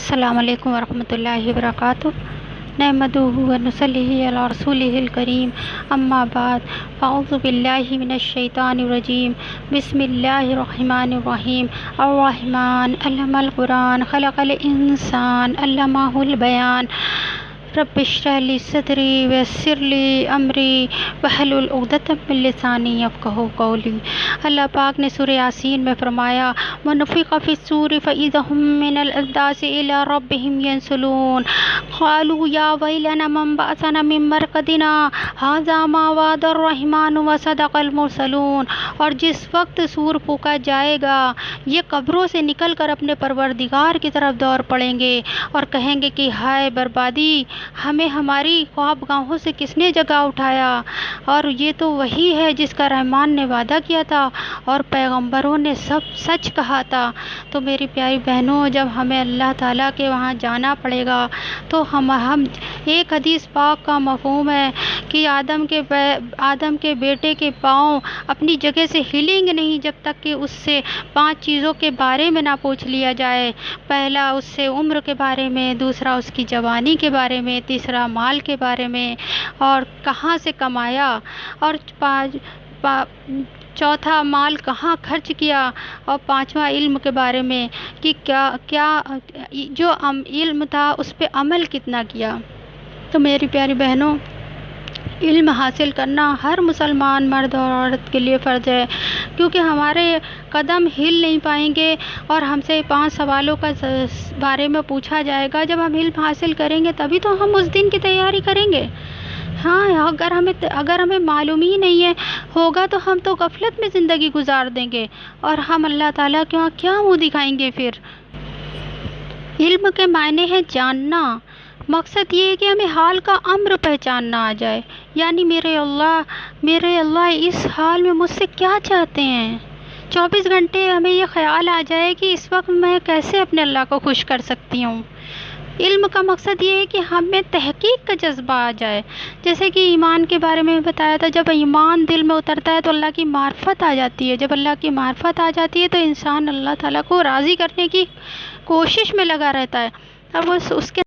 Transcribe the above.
السلام علیکم ورحمۃ اللہ وبرکاتہ۔ نحمدہ و نصلی علی رسولہ الکریم، اما بعد، فاعوذ باللہ من الشیطان الرجیم، بسم اللہ الرحمن الرحیم۔ الرحمن علم القرآن، خلق الانسان، علمہ البیان۔ رب اشرح لی صدری ویسر لی امری واحلل عقدۃ من لسانی یفقہوا قولی۔ اللہ پاک نے سورہ یاسین میں فرمایا، وَنُفِخَ فِی الصُّورِ فَإِذَا هُم مِّنَ الْأَجْدَاثِ إِلَىٰ رَبِّهِمْ يَنسِلُونَ قَالُوا يَا وَيْلَنَا مَنْ بَعَثَنَا مِن مَّرْقَدِنَا هَٰذَا مَا وَعَدَ الرَّحْمَٰنُ وَصَدَقَ الْمُرْسَلُونَ۔ اور جس وقت سور پھونکا جائے گا، یہ قبروں سے نکل کر اپنے پروردگار کی طرف دوڑ پڑیں گے اور کہیں گے کہ ہائے بربادی، ہمیں ہماری خواب گاہوں سے کس نے جگا اٹھایا، اور یہ تو وہی ہے جس کا رحمان نے وعدہ کیا تھا اور پیغمبروں نے سب سچ کہا تھا۔ تو میری پیاری بہنوں، جب ہمیں اللہ تعالیٰ کے وہاں جانا پڑے گا تو ہم ایک حدیث پاک کا مفہوم ہے کہ آدم کے بیٹے کے پاؤں اپنی جگہ سے ہلیں گے نہیں جب تک کہ اس سے 5 چیزوں کے بارے میں نہ پوچھ لیا جائے۔ پہلا اس سے عمر کے بارے میں، دوسرا اس کی جوانی کے بارے میں، تیسرا مال کے بارے میں اور کہاں سے کمایا، اور چوتھا مال کہاں خرچ کیا، اور 5واں علم کے بارے میں کہ کیا جو علم تھا اس پہ عمل کتنا کیا۔ تو میری پیاری بہنوں، علم حاصل کرنا ہر مسلمان مرد اور عورت کے لیے فرض ہے، کیونکہ ہمارے قدم ہل نہیں پائیں گے اور ہم سے 5 سوالوں کا بارے میں پوچھا جائے گا۔ جب ہم علم حاصل کریں گے تبھی تو ہم اس دن کی تیاری کریں گے۔ ہاں، اگر ہمیں معلوم ہی نہیں ہوگا تو ہم تو غفلت میں زندگی گزار دیں گے اور ہم اللہ تعالیٰ کے وہاں کیا منہ دکھائیں گے پھر۔ علم کے معنی ہے جاننا۔ مقصد یہ ہے کہ ہمیں حال کا امر پہچاننا آ جائے، یعنی میرے اللہ اس حال میں مجھ سے کیا چاہتے ہیں۔ 24 گھنٹے ہمیں یہ خیال آ جائے کہ اس وقت میں کیسے اپنے اللہ کو خوش کر سکتی ہوں۔ علم کا مقصد یہ ہے کہ ہمیں تحقیق کا جذبہ آ جائے، جیسے کہ ایمان کے بارے میں بتایا تھا، جب ایمان دل میں اترتا ہے تو اللہ کی معرفت آ جاتی ہے۔ جب اللہ کی معرفت آ جاتی ہے تو انسان اللہ تعالیٰ کو راضی کرنے کی کوشش میں لگا رہتا ہے، اب اس کے